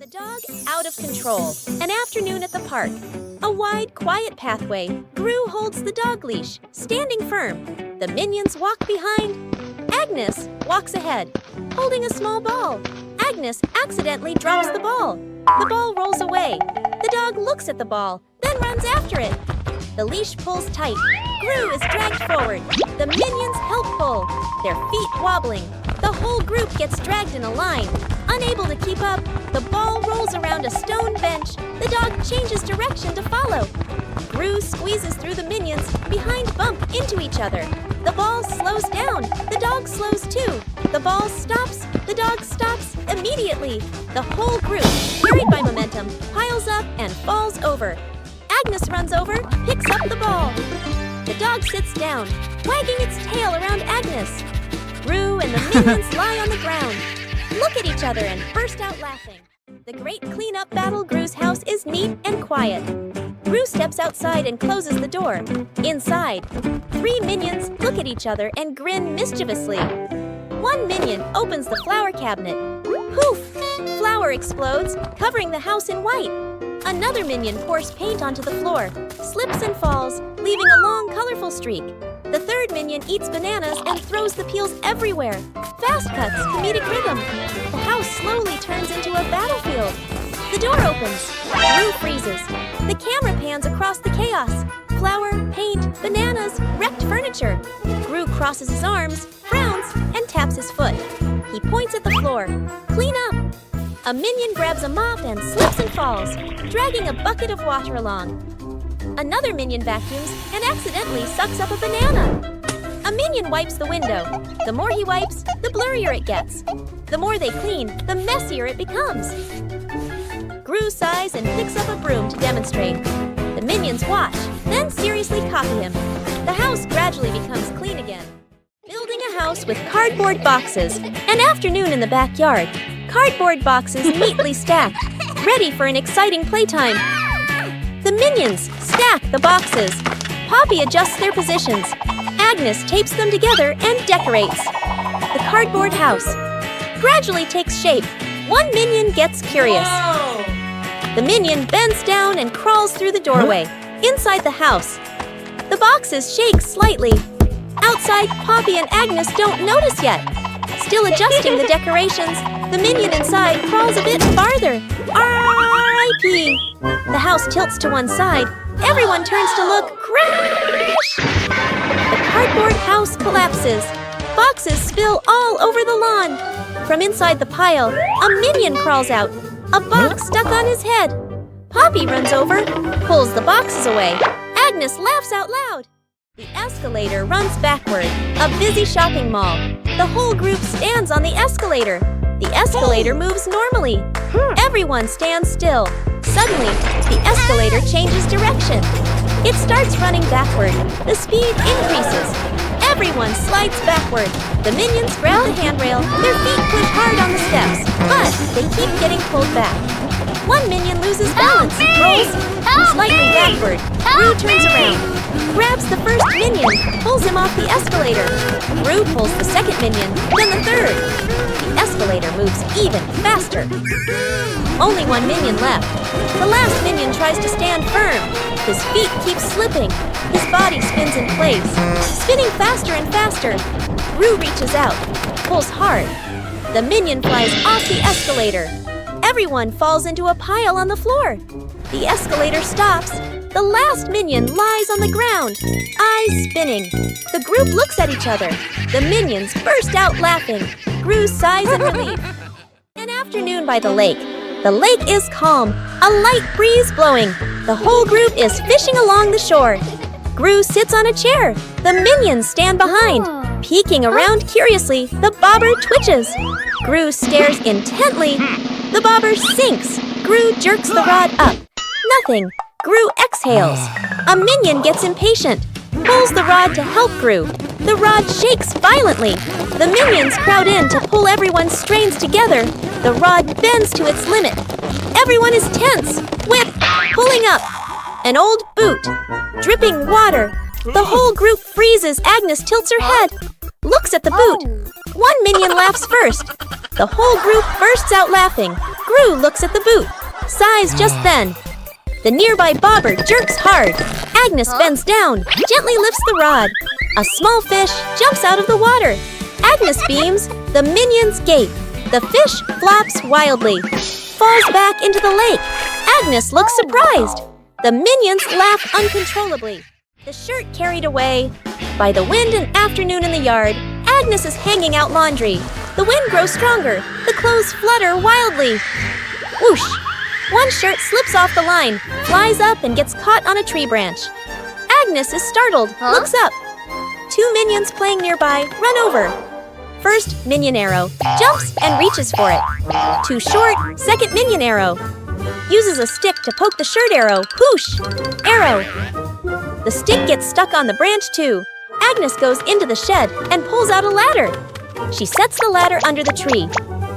The dog out of control. An afternoon at the park. A wide, quiet pathway. Gru holds the dog leash, standing firm. The minions walk behind. Agnes walks ahead, holding a small ball. Agnes accidentally drops the ball. The ball rolls away. The dog looks at the ball, then runs after it. The leash pulls tight. Gru is dragged forward. The minions help pull, their feet wobbling. The whole group gets dragged in a line. Unable to keep up, the ball rolls around a stone bench. The dog changes direction to follow. Gru squeezes through the minions, behind bump into each other. The ball slows down. The dog slows too. The ball stops. The dog stops immediately. The whole group, carried by momentum, piles up and falls over. Agnes runs over, picks up the ball. The dog sits down, wagging its tail around Agnes. Gru and the minions lie on the ground, look at each other and burst out laughing. The great cleanup battle Gru's house is neat and quiet. Gru steps outside and closes the door. Inside, 3 minions look at each other and grin mischievously. One minion opens the flower cabinet. Poof! Flour explodes, covering the house in white. Another minion pours paint onto the floor, slips and falls, leaving a long, colorful streak. The third minion eats bananas and throws the peels everywhere. Fast cuts, comedic rhythm. The house slowly turns into a battlefield. The door opens. Gru freezes. The camera pans across the chaos. Flour, paint, bananas, wrecked furniture. Gru crosses his arms, frowns, and taps his foot. He points at the floor. Clean up! A minion grabs a mop and slips and falls, dragging a bucket of water along. Another minion vacuums and accidentally sucks up a banana. A minion wipes the window. The more he wipes, the blurrier it gets. The more they clean, the messier it becomes. Gru sighs and picks up a broom to demonstrate. The minions watch, then seriously copy him. The house gradually becomes clean again. Building a house with cardboard boxes. An afternoon in the backyard. Cardboard boxes neatly stacked, ready for an exciting playtime. The minions stack the boxes. Poppy adjusts their positions. Agnes tapes them together and decorates. The cardboard house gradually takes shape. One minion gets curious. Whoa! The minion bends down and crawls through the doorway. Inside the house, the boxes shake slightly. Outside, Poppy and Agnes don't notice yet. Still adjusting the decorations, the minion inside crawls a bit farther. R.I.P. The house tilts to one side. Everyone turns to look. Crash! The cardboard house collapses. Boxes spill all over the lawn. From inside the pile, a minion crawls out. A box stuck on his head. Poppy runs over, pulls the boxes away. Agnes laughs out loud. The escalator runs backward. A busy shopping mall. The whole group stands on the escalator. The escalator moves normally. Everyone stands still. Suddenly, the escalator changes direction. It starts running backward. The speed increases. Everyone slides backward. The minions grab the handrail. Their feet push hard on the steps, but they keep getting pulled back. One minion loses balance, rolls slightly backward. Gru turns around, grabs the first minion, pulls him off the escalator. Gru pulls the second minion, then the third. The escalator moves even faster. Only one minion left. The last minion tries to stand firm. His feet keep slipping. His body spins in place, spinning faster and faster. Gru reaches out, pulls hard. The minion flies off the escalator. Everyone falls into a pile on the floor. The escalator stops. The last minion lies on the ground, eyes spinning. The group looks at each other. The minions burst out laughing. Gru sighs in relief. An afternoon by the lake. The lake is calm, a light breeze blowing. The whole group is fishing along the shore. Gru sits on a chair. The minions stand behind. Peeking around curiously, the bobber twitches. Gru stares intently. The bobber sinks. Gru jerks the rod up. Nothing. Gru exhales. A minion gets impatient, pulls the rod to help Gru. The rod shakes violently. The minions crowd in to pull everyone's strains together. The rod bends to its limit. Everyone is tense. Whip, pulling up. An old boot, dripping water. The whole group freezes. Agnes tilts her head. looks at the boot. One minion laughs first. The whole group bursts out laughing. Gru looks at the boot, sighs just then. The nearby bobber jerks hard. Agnes bends down, gently lifts the rod. A small fish jumps out of the water. Agnes beams, the minions gape. The fish flops wildly, falls back into the lake. Agnes looks surprised. The minions laugh uncontrollably. The shirt carried away. By the wind and afternoon in the yard, Agnes is hanging out laundry. The wind grows stronger. The clothes flutter wildly. Whoosh! One shirt slips off the line, flies up and gets caught on a tree branch. Agnes is startled, looks up. Two minions playing nearby run over. First minion arrow, jumps and reaches for it. Too short, second minion arrow. Uses a stick to poke the shirt arrow, whoosh! Arrow. The stick gets stuck on the branch too. Agnes goes into the shed and pulls out a ladder. She sets the ladder under the tree.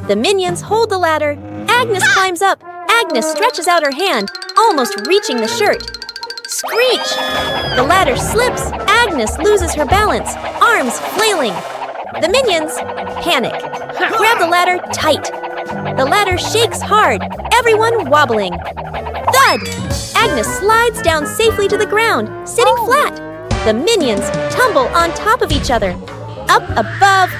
The minions hold the ladder. Agnes climbs up. Agnes stretches out her hand, almost reaching the shirt. Screech! The ladder slips. Agnes loses her balance, arms flailing. The minions panic. Grab the ladder tight. The ladder shakes hard, everyone wobbling. Thud! Agnes slides down safely to the ground, sitting flat. The minions tumble on top of each other. Up above,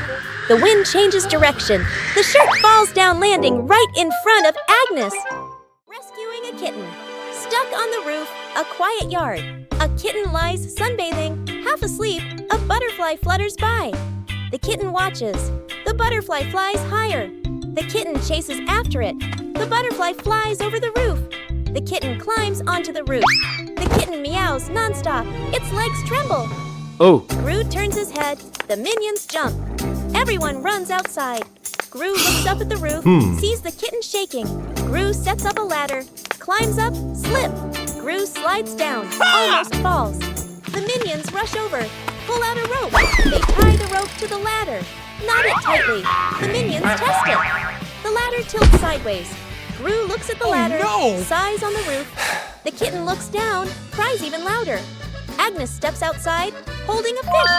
the wind changes direction. The shirt falls down, landing right in front of Agnes. Rescuing a kitten. Stuck on the roof, a quiet yard. A kitten lies sunbathing, half asleep. A butterfly flutters by. The kitten watches. The butterfly flies higher. The kitten chases after it. The butterfly flies over the roof. The kitten climbs onto the roof. The kitten meows nonstop. Its legs tremble. Oh. Gru turns his head. The minions jump. Everyone runs outside. Gru looks up at the roof, sees the kitten shaking. Gru sets up a ladder, climbs up, slip. Gru slides down, almost falls. The minions rush over, pull out a rope. They tie the rope to the ladder, knot it tightly. The minions test it. The ladder tilts sideways. Gru looks at the ladder, sighs on the roof. The kitten looks down, cries even louder. Agnes steps outside, holding a fish.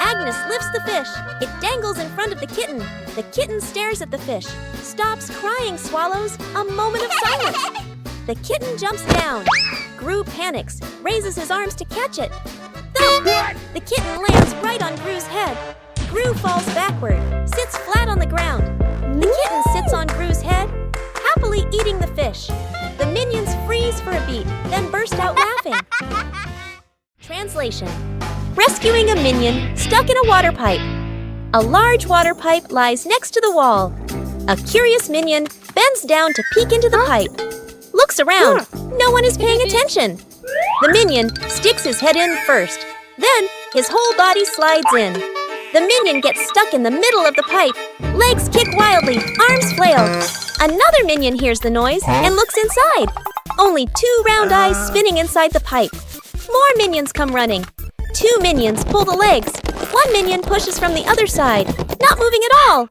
Agnes lifts the fish. It dangles in front of the kitten. The kitten stares at the fish, stops crying, swallows. A moment of silence. The kitten jumps down. Gru panics, raises his arms to catch it. The kitten lands right on Gru's head. Gru falls backward, sits flat on the ground. The kitten sits on Gru's head, happily eating the fish. The minions freeze for a beat, then burst out laughing. Translation. Rescuing a minion stuck in a water pipe. A large water pipe lies next to the wall. A curious minion bends down to peek into the pipe. Looks around. No one is paying attention. The minion sticks his head in first. Then his whole body slides in. The minion gets stuck in the middle of the pipe. Legs kick wildly, arms flail. Another minion hears the noise and looks inside. Only two round eyes spinning inside the pipe. More minions come running. Two minions pull the legs. One minion pushes from the other side, not moving at all.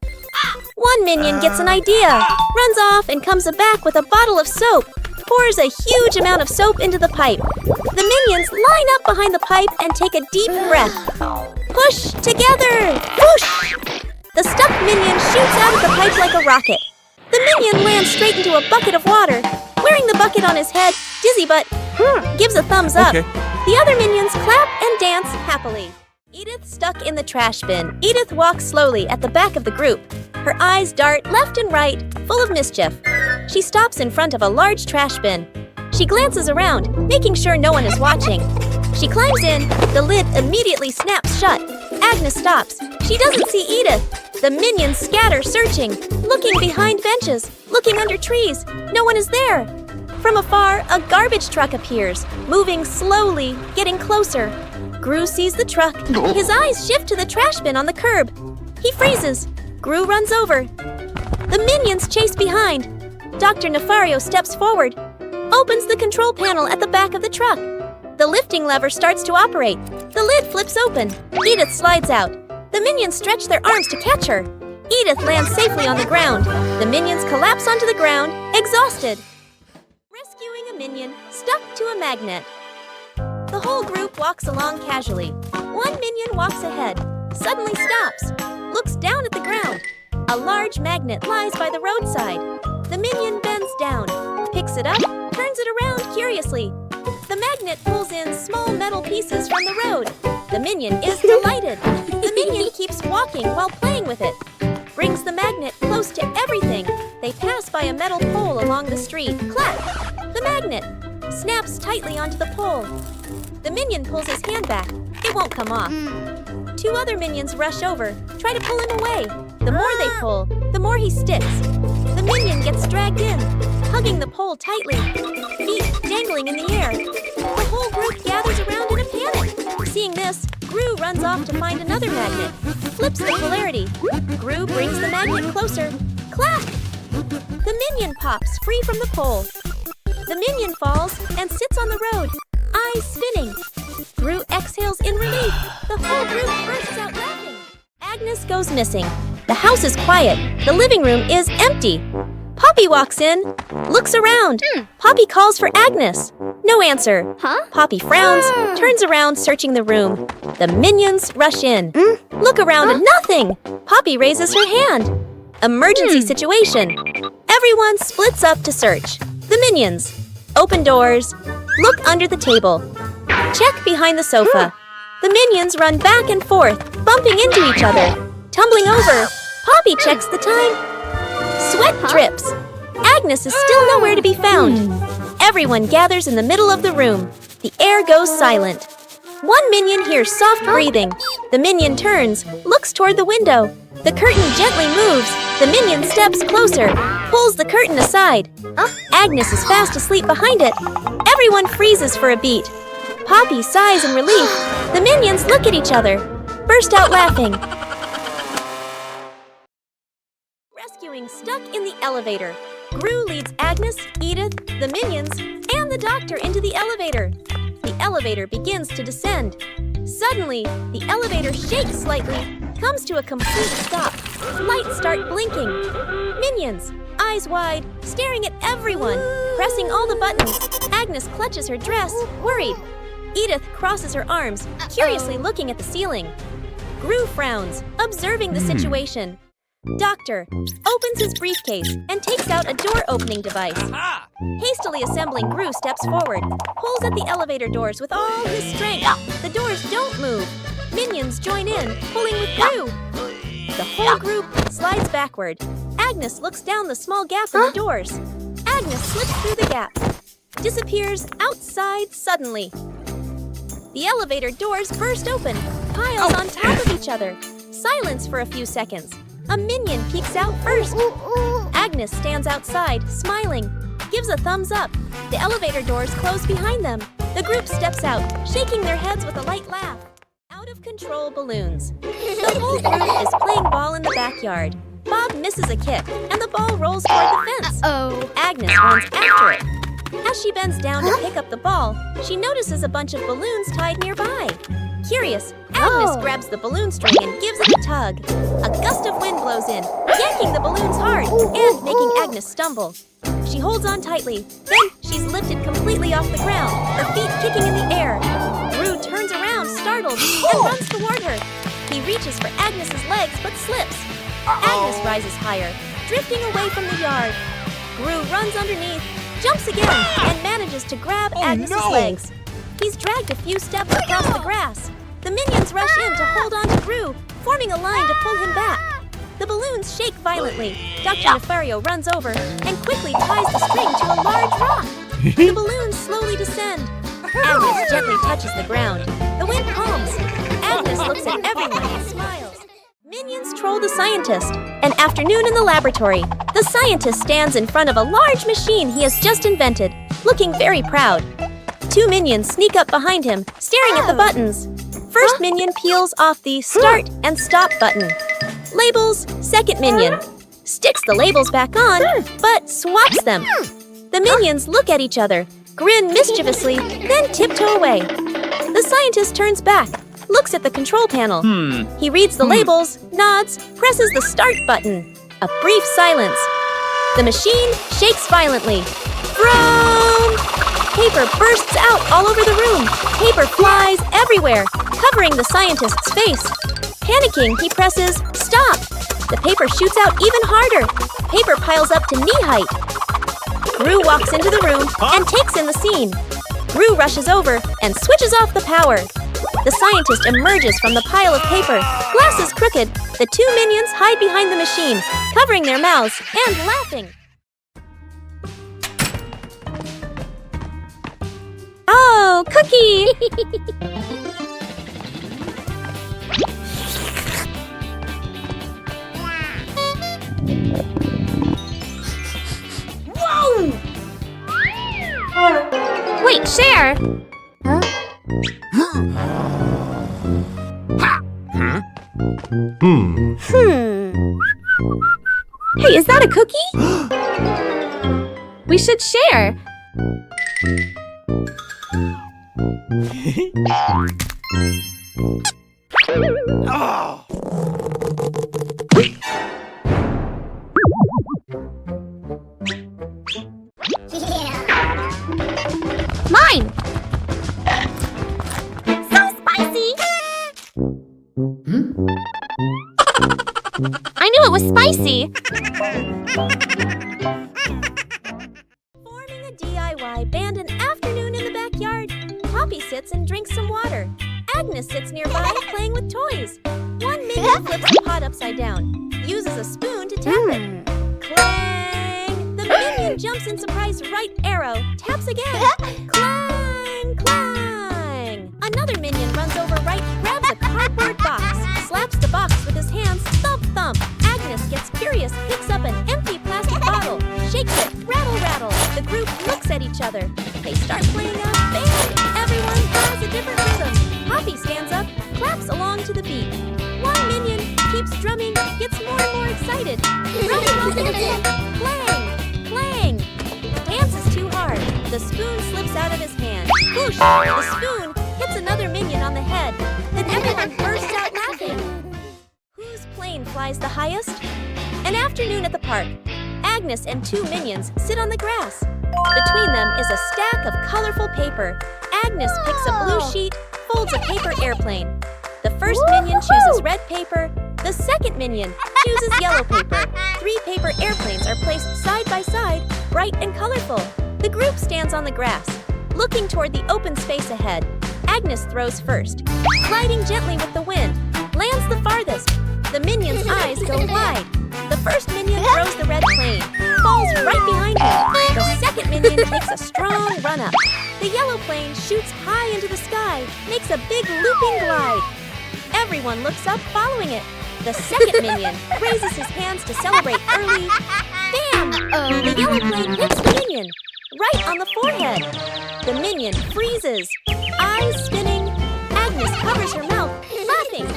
One minion gets an idea, runs off and comes back with a bottle of soap, pours a huge amount of soap into the pipe. The minions line up behind the pipe and take a deep breath. Push together! Whoosh! The stuck minion shoots out of the pipe like a rocket. The minion lands straight into a bucket of water. Wearing the bucket on his head, dizzy but gives a thumbs up. Okay. The other minions clap and dance happily. Edith stuck in the trash bin. Edith walks slowly at the back of the group. Her eyes dart left and right, full of mischief. She stops in front of a large trash bin. She glances around, making sure no one is watching. She climbs in. The lid immediately snaps shut. Agnes stops. She doesn't see Edith. The minions scatter, searching, looking behind benches, looking under trees. No one is there. From afar, a garbage truck appears, moving slowly, getting closer. Gru sees the truck. His eyes shift to the trash bin on the curb. He freezes. Gru runs over. The minions chase behind. Dr. Nefario steps forward, opens the control panel at the back of the truck. The lifting lever starts to operate. The lid flips open. Edith slides out. The minions stretch their arms to catch her. Edith lands safely on the ground. The minions collapse onto the ground, exhausted. Rescuing a minion stuck to a magnet. The whole group walks along casually. One minion walks ahead, suddenly stops, looks down at the ground. A large magnet lies by the roadside. The minion bends down, picks it up, turns it around curiously. The magnet pulls in small metal pieces from the road. The minion is delighted. The minion keeps walking while playing with it. Brings the magnet close to everything. They pass by a metal pole along the street. Clap! The magnet snaps tightly onto the pole. The minion pulls his hand back. It won't come off. Two other minions rush over, try to pull him away. The more they pull, the more he sticks. The minion gets dragged in, hugging the pole tightly, feet dangling in the air. The whole group gathers around in a panic. Seeing this, Gru runs off to find another magnet, flips the polarity. Gru brings the magnet closer. Clap! The minion pops free from the pole. The minion falls and sits on the road, eyes spinning. Gru exhales in relief. The whole group bursts out laughing. Agnes goes missing. The house is quiet. The living room is empty. Poppy walks in, looks around. Poppy calls for Agnes. No answer. Poppy frowns, turns around, searching the room. The minions rush in. Look around, nothing. Poppy raises her hand. Emergency situation. Everyone splits up to search. The minions. Open doors. Look under the table. Check behind the sofa. The minions run back and forth, bumping into each other. Tumbling over, Poppy checks the time. Sweat drips. Agnes is still nowhere to be found. Everyone gathers in the middle of the room. The air goes silent. One minion hears soft breathing. The minion turns, looks toward the window. The curtain gently moves. The minion steps closer, pulls the curtain aside. Agnes is fast asleep behind it. Everyone freezes for a beat. Poppy sighs in relief. The minions look at each other, burst out laughing. Rescuing stuck in the elevator. Gru leads Agnes, Edith, the minions, and the doctor into the elevator. The elevator begins to descend. Suddenly, the elevator shakes slightly, comes to a complete stop. Lights start blinking. Minions, eyes wide, staring at everyone, pressing all the buttons. Agnes clutches her dress, worried. Edith crosses her arms, curiously looking at the ceiling. Gru frowns, observing the situation. Doctor opens his briefcase and takes out a door-opening device. Hastily assembling, Gru steps forward, pulls at the elevator doors with all his strength. The doors don't move. Minions join in, pulling with Gru. The whole group slides backward. Agnes looks down the small gap in the doors. Agnes slips through the gap, disappears outside suddenly. The elevator doors burst open, piles on top of each other. Silence for a few seconds. A minion peeks out first. Agnes stands outside, smiling, gives a thumbs up. The elevator doors close behind them. The group steps out, shaking their heads with a light laugh. Out-of-control balloons. The whole group is playing ball in the backyard. Bob misses a kick, and the ball rolls toward the fence. Agnes runs after it. As she bends down to pick up the ball, she notices a bunch of balloons tied nearby. Curious, Agnes grabs the balloon string and gives it a tug. A gust of wind blows in, yanking the balloons hard and making Agnes stumble. She holds on tightly, then she's lifted completely off the ground, her feet kicking in the air. Gru turns around, startled, and runs toward her. He reaches for Agnes's legs but slips. Agnes rises higher, drifting away from the yard. Gru runs underneath, jumps again, and manages to grab Agnes's legs. He's dragged a few steps across the grass. The minions rush in to hold on to Gru, forming a line to pull him back. The balloons shake violently. Dr. Nefario runs over and quickly ties the string to a large rock. The balloons slowly descend. Agnes gently touches the ground. The wind calms. Agnes looks at everyone and smiles. Minions troll the scientist. An afternoon in the laboratory. The scientist stands in front of a large machine he has just invented, looking very proud. Two minions sneak up behind him, staring at the buttons. First minion peels off the start and stop button. Labels, second minion. Sticks the labels back on, but swaps them. The minions look at each other, grin mischievously, then tiptoe away. The scientist turns back, looks at the control panel. He reads the labels, nods, presses the start button. A brief silence. The machine shakes violently. Vroom! Paper bursts out all over the room. Paper flies everywhere, covering the scientist's face. Panicking, he presses stop. The paper shoots out even harder. Paper piles up to knee height. Gru walks into the room and takes in the scene. Gru rushes over and switches off the power. The scientist emerges from the pile of paper, glasses crooked. The two minions hide behind the machine, covering their mouths and laughing. Oh, Cookie! Whoa! Wait, share! Huh? Hey, is that a cookie? We should share. Oh. Mine! So spicy! I knew it was spicy! Forming a DIY band an afternoon in the backyard. Poppy sits and drinks some water. Agnes sits nearby playing with toys. One minion flips the pot upside down, uses a spoon to tap it. Clang! The minion jumps in surprise right arrow, taps again. Clang! Clang! Another minion runs over right, grabs a cardboard box, slaps the box with his hands, thump thump. Agnes gets curious, picks up an empty plastic bottle, shakes it, rattle rattle. The group looks at each other. They start playing a band. Everyone has a different rhythm. Poppy stands up, claps along to the beat. One minion keeps drumming, gets more and more excited. Drumming while dancing. Clang! Clang! Dance is too hard. The spoon slips out of his hand. Whoosh! The spoon hits another minion on the head. Then everyone bursts out laughing. Whose plane flies the highest? An afternoon at the park. Agnes and two minions sit on the grass. Between them is a stack of colorful paper. Agnes picks a blue sheet, folds a paper airplane. The first minion chooses red paper. The second minion chooses yellow paper. 3 paper airplanes are placed side by side, bright and colorful. The group stands on the grass, looking toward the open space ahead. Agnes throws first, gliding gently with the wind, lands the farthest. The minion's eyes go wide. The first minion throws the red plane, falls right behind him. The second minion takes a strong run up. The yellow plane shoots high into the sky, makes a big looping glide. Everyone looks up following it. The second minion raises his hands to celebrate early. Bam! The yellow plane hits the minion, right on the forehead. The minion freezes, eyes spinning. Agnes covers her mouth, laughing.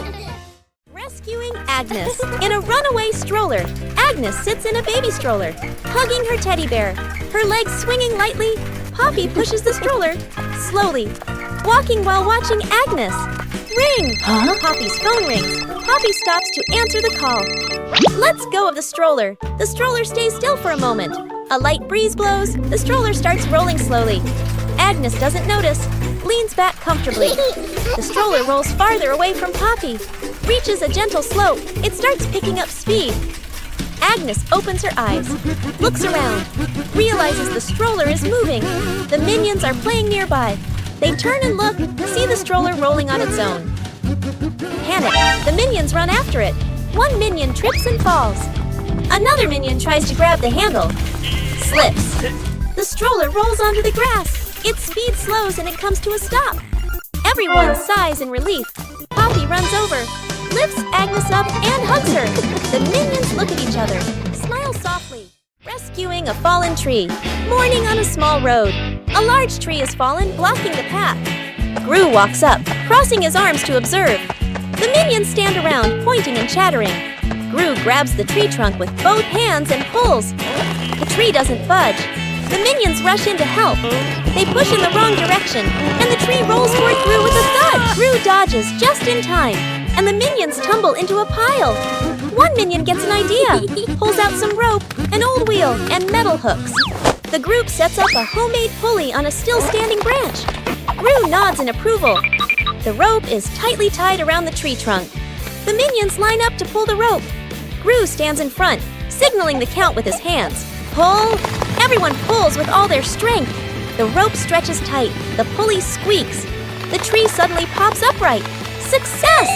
Rescuing Agnes. In a runaway stroller, Agnes sits in a baby stroller, hugging her teddy bear. Her legs swinging lightly, Poppy pushes the stroller slowly, walking while watching Agnes. Ring! Huh? Poppy's phone rings. Poppy stops to answer the call. Let's go of the stroller. The stroller stays still for a moment. A light breeze blows. The stroller starts rolling slowly. Agnes doesn't notice, leans back comfortably. The stroller rolls farther away from Poppy, reaches a gentle slope. It starts picking up speed. Agnes opens her eyes, looks around, realizes the stroller is moving. The minions are playing nearby. They turn and look, see the stroller rolling on its own. Panic, the minions run after it. One minion trips and falls. Another minion tries to grab the handle, slips. The stroller rolls onto the grass. Its speed slows and it comes to a stop. Everyone sighs in relief. Poppy runs over, lifts Agnes up and hugs her. The minions look at each other, smile softly. Rescuing a fallen tree. Morning on a small road. A large tree has fallen, blocking the path. Gru walks up, crossing his arms to observe. The minions stand around, pointing and chattering. Gru grabs the tree trunk with both hands and pulls. The tree doesn't budge. The minions rush in to help. They push in the wrong direction, and the tree rolls toward Gru with a thud. Gru dodges just in time, and the minions tumble into a pile. One minion gets an idea, pulls out some rope, an old wheel, and metal hooks. The group sets up a homemade pulley on a still-standing branch. Gru nods in approval. The rope is tightly tied around the tree trunk. The minions line up to pull the rope. Gru stands in front, signaling the count with his hands. Pull! Everyone pulls with all their strength. The rope stretches tight. The pulley squeaks. The tree suddenly pops upright. Success!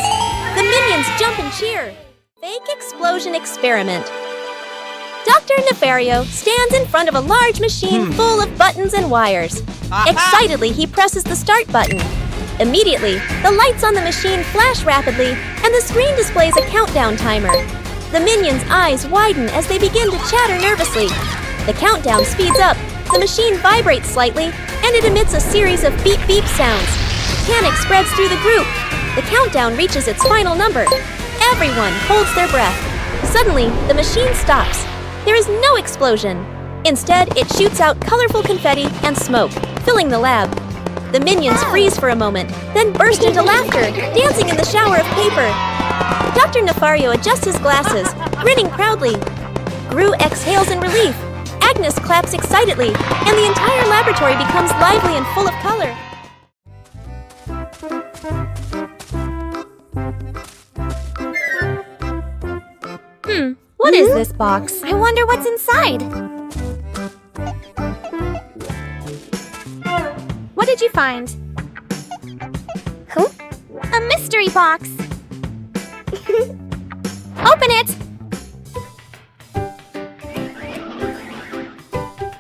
The minions jump and cheer. Fake explosion experiment. Dr. Nefario stands in front of a large machine full of buttons and wires. Excitedly, he presses the start button. Immediately, the lights on the machine flash rapidly, and the screen displays a countdown timer. The minions' eyes widen as they begin to chatter nervously. The countdown speeds up, the machine vibrates slightly, and it emits a series of beep-beep sounds. Panic spreads through the group. The countdown reaches its final number. Everyone holds their breath. Suddenly, the machine stops. There is no explosion. Instead, it shoots out colorful confetti and smoke, filling the lab. The minions freeze for a moment, then burst into laughter, dancing in the shower of paper. Dr. Nefario adjusts his glasses, grinning proudly. Gru exhales in relief. Agnes claps excitedly, and the entire laboratory becomes lively and full of color. What is this box? I wonder what's inside. What did you find? Huh? A mystery box. Open it!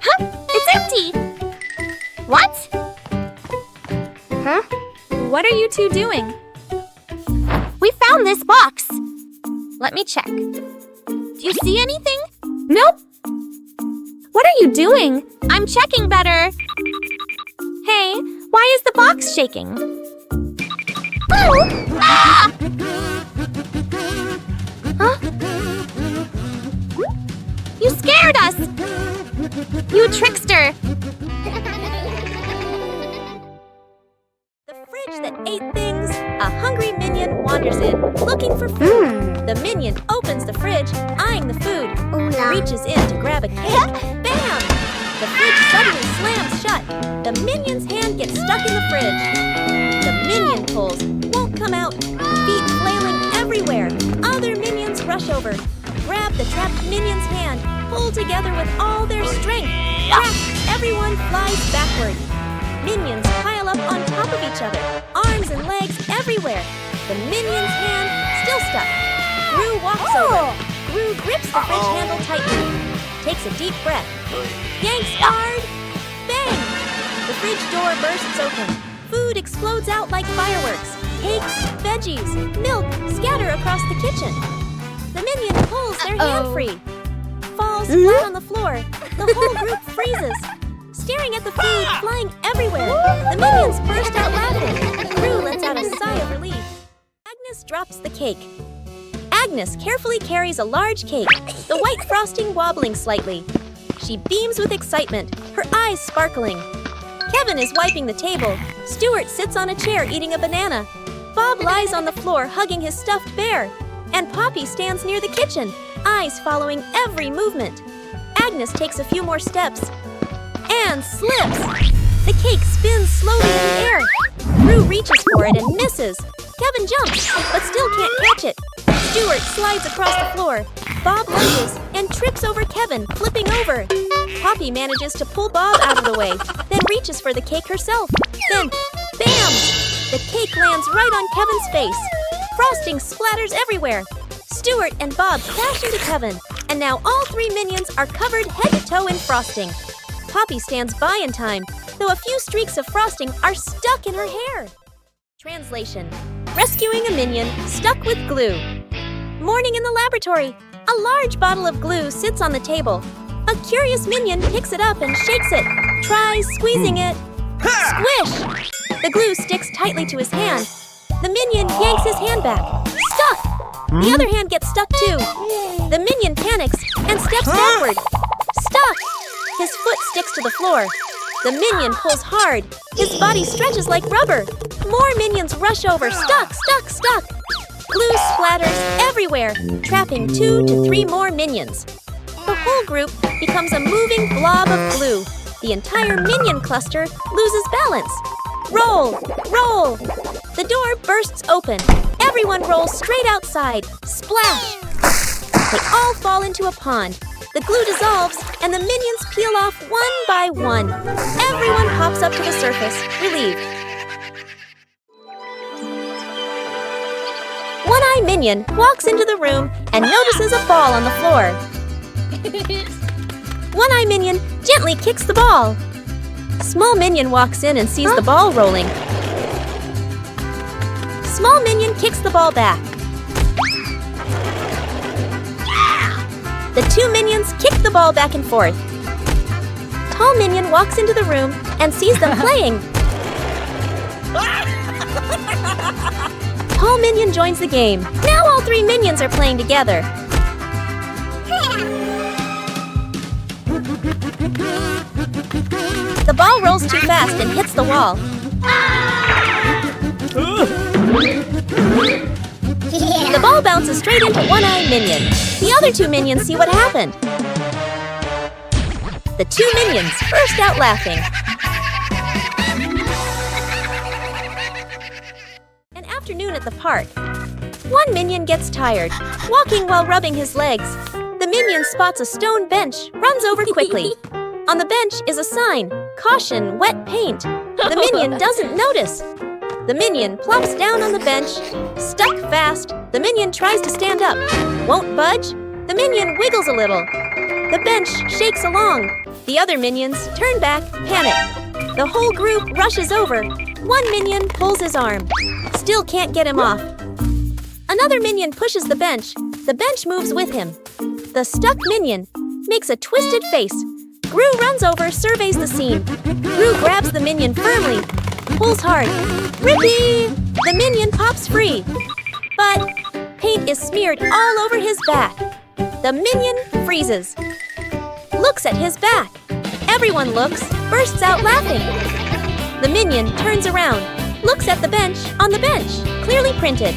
Huh? It's empty! What? Huh? What are you two doing? We found this box. Let me check. Do you see anything? Nope. What are you doing? I'm checking better. Hey, why is the box shaking? Oh! Ah! Huh? You scared us! You trickster! The fridge that ate things, a hungry minion wanders in, looking for food. The minion opens the fridge, eyeing the food, reaches in to grab a cake. Bam! The fridge suddenly slams shut. The minion's hand gets stuck in the fridge. The minion pulls, won't come out, feet flailing everywhere. Other minions rush over, grab the trapped minion's hand, pull together with all their strength. Crack! Everyone flies backward. Minions pile up on top of each other, arms and legs everywhere. The minion's hand still stuck. Gru walks over. Gru grips the fridge handle tightly, takes a deep breath, yanks hard, bang! The fridge door bursts open. Food explodes out like fireworks. Cakes, veggies, milk scatter across the kitchen. The minion pulls their hand free, falls flat on the floor. The whole group freezes, staring at the food flying everywhere. The minions burst out laughing. Gru lets out a sigh of relief. Agnes drops the cake. Agnes carefully carries a large cake, the white frosting wobbling slightly. She beams with excitement, her eyes sparkling. Kevin is wiping the table. Stuart sits on a chair eating a banana. Bob lies on the floor hugging his stuffed bear. And Poppy stands near the kitchen, eyes following every movement. Agnes takes a few more steps and slips. The cake spins slowly in the air. Gru reaches for it and misses. Kevin jumps, but still can't catch it. Stuart slides across the floor. Bob lunges and trips over Kevin, flipping over. Poppy manages to pull Bob out of the way, then reaches for the cake herself. Then, bam! The cake lands right on Kevin's face. Frosting splatters everywhere. Stuart and Bob crash into Kevin, and now all three minions are covered head to toe in frosting. Poppy stands by in time, though a few streaks of frosting are stuck in her hair. Translation: rescuing a minion stuck with glue. Morning in the laboratory. A large bottle of glue sits on the table. A curious minion picks it up and shakes it, tries squeezing it. Squish! The glue sticks tightly to his hand. The minion yanks his hand back. Stuck! The other hand gets stuck too. The minion panics and steps backward. Stuck! His foot sticks to the floor. The minion pulls hard. His body stretches like rubber. More minions rush over. Stuck, stuck, stuck. Glue splatters everywhere, trapping 2 to 3 more minions. The whole group becomes a moving blob of glue. The entire minion cluster loses balance. Roll! Roll! The door bursts open. Everyone rolls straight outside. Splash! They all fall into a pond. The glue dissolves, and the minions peel off one by one. Everyone pops up to the surface, relieved. One-Eye Minion walks into the room and notices a ball on the floor. One-Eye Minion gently kicks the ball. Small Minion walks in and sees the ball rolling. Small Minion kicks the ball back. The two minions kick the ball back and forth. Tall Minion walks into the room and sees them playing. Tall Minion joins the game. Now all three minions are playing together. The ball rolls too fast and hits the wall. The ball bounces straight into One-Eye Minion. The other two minions see what happened. The two minions burst out laughing. An afternoon at the park. One minion gets tired, walking while rubbing his legs. The minion spots a stone bench, runs over quickly. On the bench is a sign, "Caution, wet paint." The minion doesn't notice. The minion plops down on the bench, stuck fast. The minion tries to stand up, won't budge. The minion wiggles a little. The bench shakes along. The other minions turn back, panic. The whole group rushes over. One minion pulls his arm, still can't get him off. Another minion pushes the bench. The bench moves with him. The stuck minion makes a twisted face. Gru runs over, surveys the scene. Gru grabs the minion firmly, pulls hard. Rippee! The minion pops free. But paint is smeared all over his back. The minion freezes. Looks at his back. Everyone looks, bursts out laughing. The minion turns around, looks at the bench on the bench, clearly printed.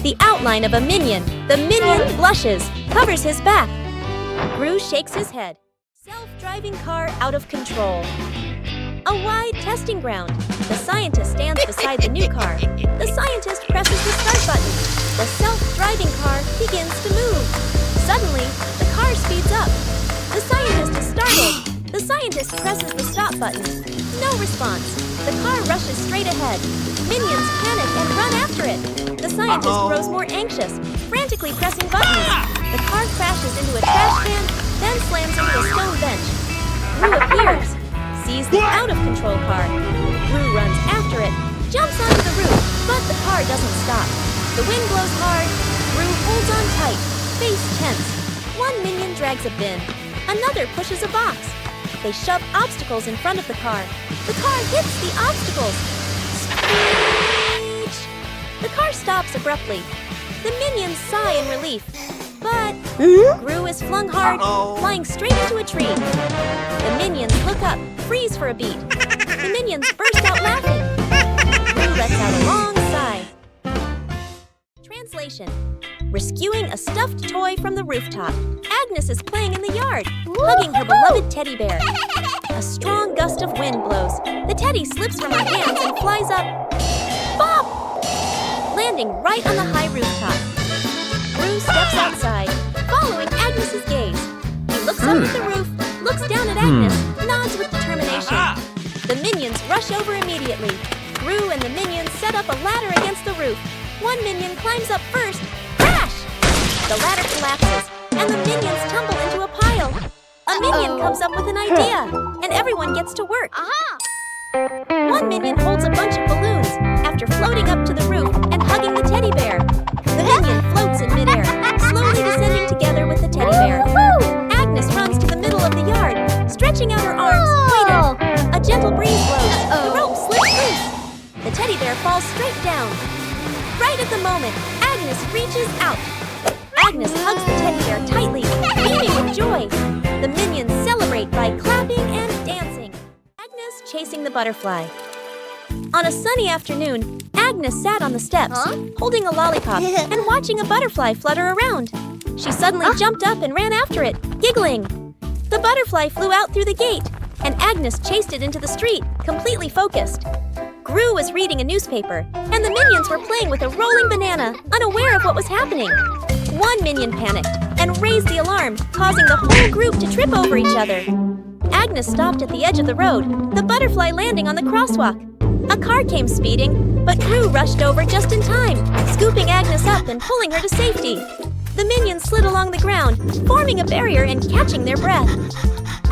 The outline of a minion. The minion blushes, covers his back. Gru shakes his head. Self-driving car out of control. A wide testing ground. The scientist stands beside the new car. The scientist presses the start button. The self-driving car begins to move. Suddenly, the car speeds up. The scientist is startled. The scientist presses the stop button. No response. The car rushes straight ahead. Minions panic and run after it. The scientist grows more anxious, frantically pressing buttons. The car crashes into a trash can, then slams into a stone bench. Gru appears, sees the out-of-control car. Gru runs after it, jumps onto the roof, but the car doesn't stop. The wind blows hard. Gru holds on tight, face tense. One minion drags a bin. Another pushes a box. They shove obstacles in front of the car. The car hits the obstacles. Screech! The car stops abruptly. The minions sigh in relief. But Gru is flung hard, flying straight into a tree. The minions look up, freeze for a beat. The minions burst out laughing. Gru lets out a long sigh. Translation. Rescuing a stuffed toy from the rooftop. Agnes is playing in the yard, hugging her beloved teddy bear. A strong gust of wind blows. The teddy slips from her hands and flies up. Bop! Landing right on the high rooftop. Gru steps outside, following Agnes's gaze. He looks up at the roof, looks down at Agnes, nods with determination. The minions rush over immediately. Gru and the minions set up a ladder against the roof. One minion climbs up first. Crash! The ladder collapses, and the minions tumble into a pile. A minion comes up with an idea, and everyone gets to work. One minion holds a bunch of balloons after floating up to the roof and hugging the teddy bear. The minion floats in midair, slowly descending together with the teddy bear. Agnes runs to the middle of the yard, stretching out her arms, waiting. A gentle breeze blows. The rope slips loose. The teddy bear falls straight down. Right at the moment, Agnes reaches out. Agnes hugs the teddy bear tightly, beaming with joy. The minions celebrate by clapping and dancing. Agnes chasing the butterfly. On a sunny afternoon, Agnes sat on the steps, holding a lollipop and watching a butterfly flutter around. She suddenly jumped up and ran after it, giggling. The butterfly flew out through the gate, and Agnes chased it into the street, completely focused. Gru was reading a newspaper, and the minions were playing with a rolling banana, unaware of what was happening. One minion panicked and raised the alarm, causing the whole group to trip over each other. Agnes stopped at the edge of the road, the butterfly landing on the crosswalk. A car came speeding, but Gru rushed over just in time, scooping Agnes up and pulling her to safety. The minions slid along the ground, forming a barrier and catching their breath.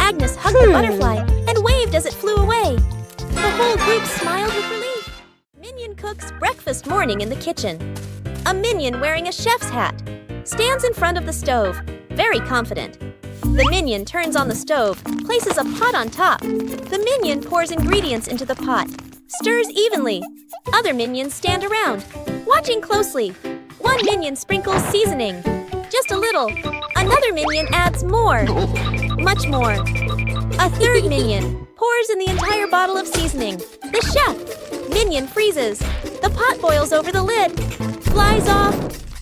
Agnes hugged the butterfly and waved as it flew away. The whole group smiled with relief. Minion cooks breakfast morning in the kitchen. A minion wearing a chef's hat stands in front of the stove, very confident. The minion turns on the stove, places a pot on top. The minion pours ingredients into the pot, stirs evenly. Other minions stand around, watching closely. One minion sprinkles seasoning, just a little. Another minion adds more, much more. A third minion pours in the entire bottle of seasoning. The chef minion freezes. The pot boils over the lid, flies off.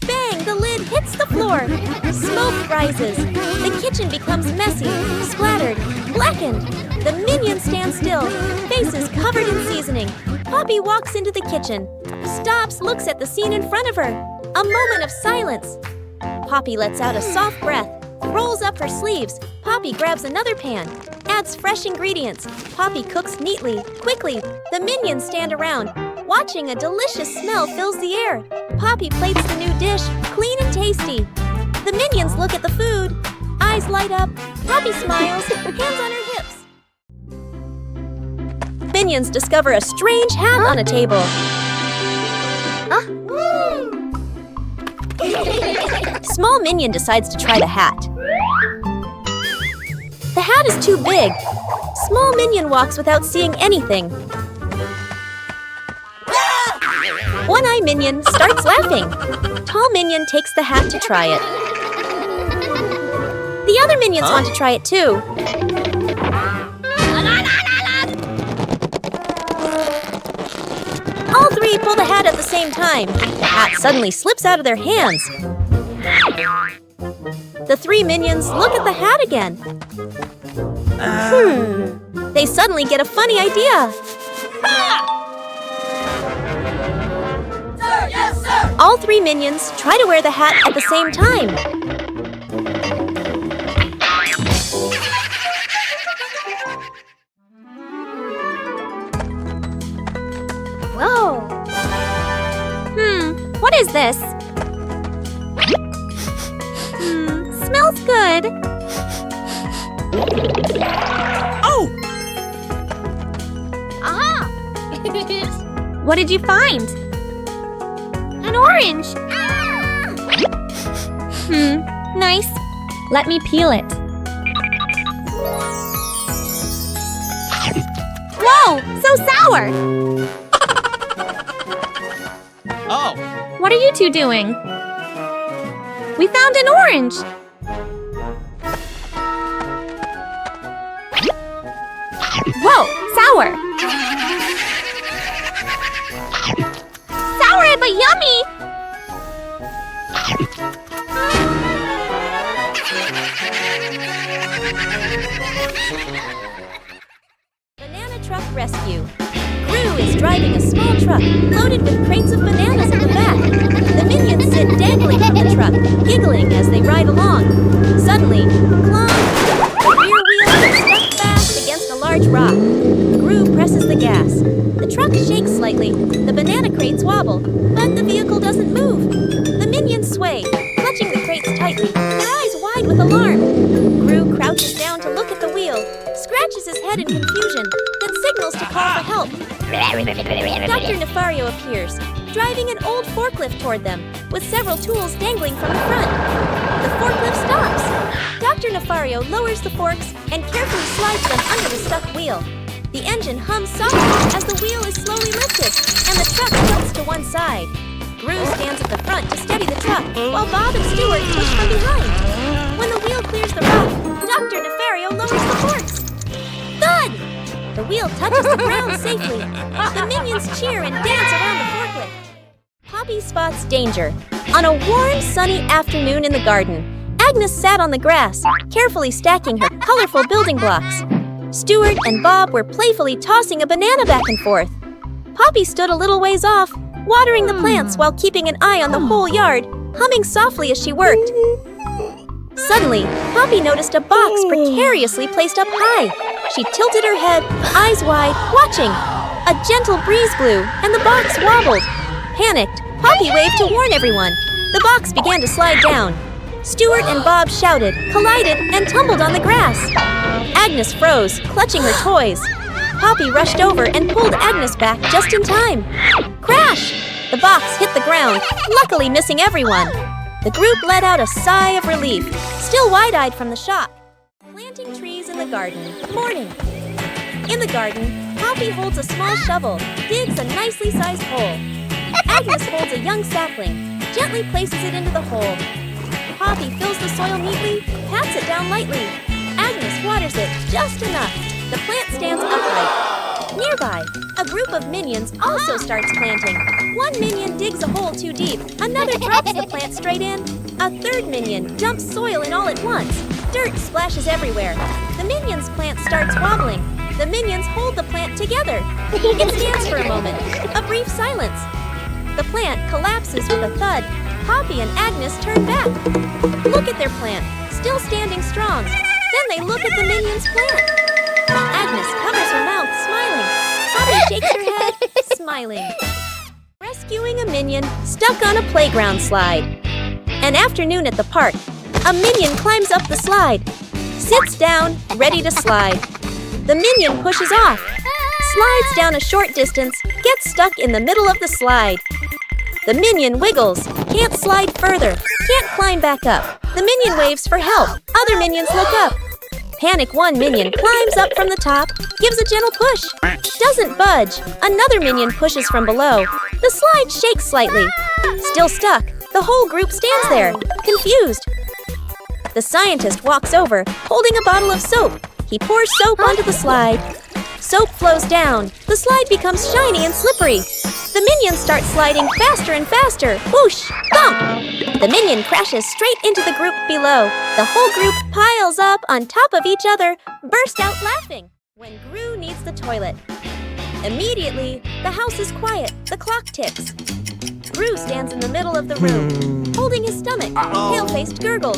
Bang! The lid hits the floor. Smoke rises. The kitchen becomes messy, splattered, blackened. The minions stand still, faces covered in seasoning. Poppy walks into the kitchen, stops, looks at the scene in front of her. A moment of silence. Poppy lets out a soft breath, rolls up her sleeves. Poppy grabs another pan, adds fresh ingredients. Poppy cooks neatly, quickly. The minions stand around, watching. A delicious smell fills the air. Poppy plates the new dish, clean and tasty. The minions look at the food, eyes light up. Poppy smiles, hands on her hips. Minions discover a strange hat on a table. Small minion decides to try the hat. The hat is too big. Small minion walks without seeing anything. One-eye minion starts laughing. Tall minion takes the hat to try it. The other minions want to try it too. All three pull the hat at the same time. The hat suddenly slips out of their hands. The three minions look at the hat again. They suddenly get a funny idea. Sir, yes, sir! All three minions try to wear the hat at the same time. Whoa! What is this? Smells good. Oh! Aha! What did you find? An orange. Nice. Let me peel it. Whoa, so sour. Oh! What are you two doing? We found an orange. Whoa, sour. Sour but yummy. Banana truck rescue. Gru is driving a small truck loaded with crates of bananas in the back. The minions sit dangling from the truck, giggling as they ride along. Suddenly, clunk! The rear wheel gets stuck fast against a large rock. Gru presses the gas. The truck shakes slightly. The banana crates wobble, but the vehicle doesn't move. The minions sway, clutching the crates tightly, their eyes wide with alarm. Gru crouches down to look at the wheel, scratches his head in confusion, then signals to call for help. Dr. Nefario appears, driving an old forklift toward them, with several tools dangling from the front. The forklift stops. Dr. Nefario lowers the forks and carefully slides them under the stuck wheel. The engine hums softly as the wheel is slowly lifted, and the truck tilts to one side. Gru stands at the front to steady the truck, while Bob and Stuart push from behind. When the wheel clears the rock, Dr. Nefario lowers the forks. Thud! The wheel touches the ground safely. The minions cheer and dance around the forklift. Poppy spots danger. On a warm, sunny afternoon in the garden, Agnes sat on the grass, carefully stacking her colorful building blocks. Stuart and Bob were playfully tossing a banana back and forth. Poppy stood a little ways off, watering the plants while keeping an eye on the whole yard, humming softly as she worked. Suddenly, Poppy noticed a box precariously placed up high. She tilted her head, eyes wide, watching. A gentle breeze blew, and the box wobbled. Panicked, Poppy waved to warn everyone. The box began to slide down. Stuart and Bob shouted, collided, and tumbled on the grass. Agnes froze, clutching her toys. Poppy rushed over and pulled Agnes back just in time. Crash! The box hit the ground, luckily missing everyone. The group let out a sigh of relief, still wide-eyed from the shock. Planting trees in the garden. Morning. In the garden, Poppy holds a small shovel, digs a nicely sized hole. Agnes holds a young sapling, gently places it into the hole. Poppy fills the soil neatly, pats it down lightly. Agnes waters it just enough. The plant stands upright. Nearby, a group of minions also starts planting. One minion digs a hole too deep. Another drops the plant straight in. A third minion dumps soil in all at once. Dirt splashes everywhere. The minions' plant starts wobbling. The minions hold the plant together. It stands for a moment. A brief silence. The plant collapses with a thud. Poppy and Agnes turn back. Look at their plant, still standing strong. Then they look at the minion's plant. Agnes covers her mouth, smiling. Poppy shakes her head, smiling. Rescuing a minion stuck on a playground slide. An afternoon at the park. A minion climbs up the slide. Sits down, ready to slide. The minion pushes off. Slides down a short distance, gets stuck in the middle of the slide. The minion wiggles, can't slide further, can't climb back up. The minion waves for help. Other minions look up. Panic one minion climbs up from the top, gives a gentle push. Doesn't budge. Another minion pushes from below. The slide shakes slightly. Still stuck. The whole group stands there, confused. The scientist walks over, holding a bottle of soap. He pours soap onto the slide. Soap flows down. The slide becomes shiny and slippery. The minions start sliding faster and faster. Whoosh! Thump! The minion crashes straight into the group below. The whole group piles up on top of each other, burst out laughing. When Gru needs the toilet. Immediately, the house is quiet. The clock ticks. Gru stands in the middle of the room, holding his stomach. Pale-faced Gurgle.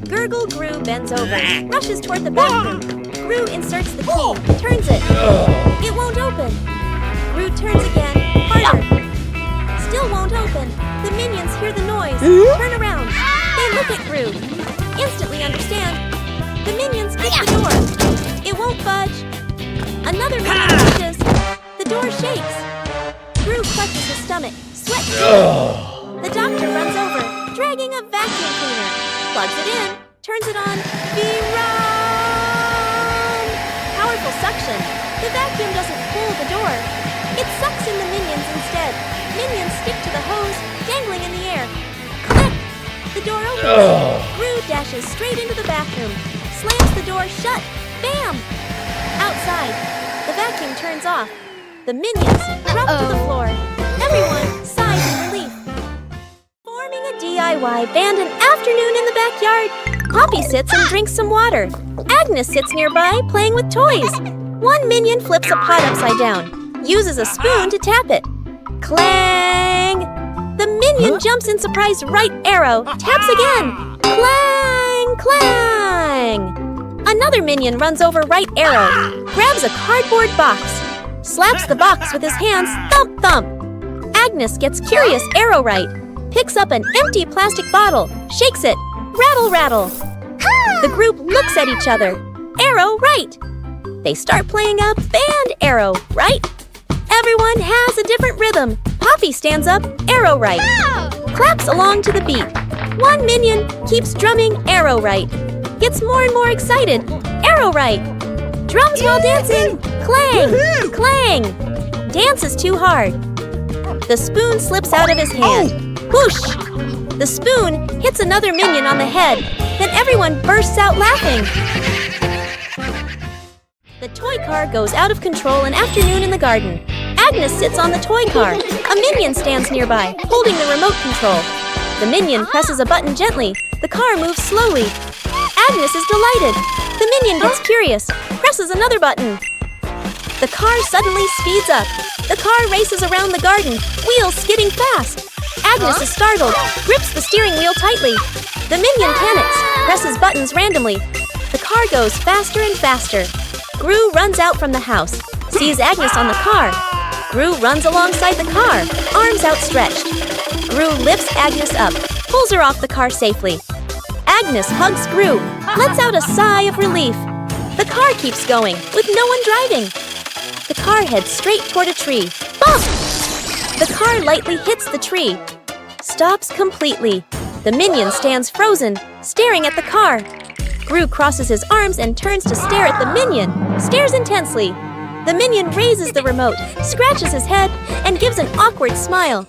Gurgle Gru bends over, rushes toward the bathroom. Gru inserts the key, turns it. It won't open. Gru turns again, harder. Still won't open. The minions hear the noise, turn around. They look at Gru. Instantly understand. The minions kick the door. It won't budge. Another minion pushes. The door shakes. Gru clutches his stomach, sweat dripping. The doctor runs over, dragging a vacuum cleaner. Plugs it in, turns it on. Powerful suction. The vacuum doesn't pull the door. It sucks in the minions instead. Minions stick to the hose, dangling in the air. Click! The door opens. Gru dashes straight into the bathroom, slams the door shut. Bam! Outside, the vacuum turns off. The minions drop to the floor. Everyone sighs in relief. Forming a DIY band an afternoon in the backyard. Poppy sits and drinks some water. Agnes sits nearby, playing with toys. One minion flips a pot upside down, uses a spoon to tap it. Clang! The minion jumps in surprise right arrow, taps again. Clang! Clang! Another minion runs over right arrow, grabs a cardboard box, slaps the box with his hands, thump thump. Agnes gets curious arrow right, picks up an empty plastic bottle, shakes it, rattle rattle. The group looks at each other, arrow right. They start playing a band arrow right. Everyone has a different rhythm. Poppy stands up, arrow right. Claps along to the beat. One minion keeps drumming arrow right. Gets more and more excited, arrow right. Drums while dancing, clang, clang. Dances too hard. The spoon slips out of his hand. Whoosh! The spoon hits another minion on the head. Then everyone bursts out laughing. The toy car goes out of control an afternoon in the garden. Agnes sits on the toy car. A minion stands nearby, holding the remote control. The minion presses a button gently. The car moves slowly. Agnes is delighted. The minion gets curious, presses another button. The car suddenly speeds up. The car races around the garden, wheels skidding fast. Agnes is startled, grips the steering wheel tightly. The minion panics, presses buttons randomly. The car goes faster and faster. Gru runs out from the house, sees Agnes on the car. Gru runs alongside the car, arms outstretched. Gru lifts Agnes up, pulls her off the car safely. Agnes hugs Gru, lets out a sigh of relief. The car keeps going, with no one driving. The car heads straight toward a tree. Bump! The car lightly hits the tree. Stops completely. The minion stands frozen, staring at the car. Gru crosses his arms and turns to stare at the minion, stares intensely. The minion raises the remote, scratches his head, and gives an awkward smile.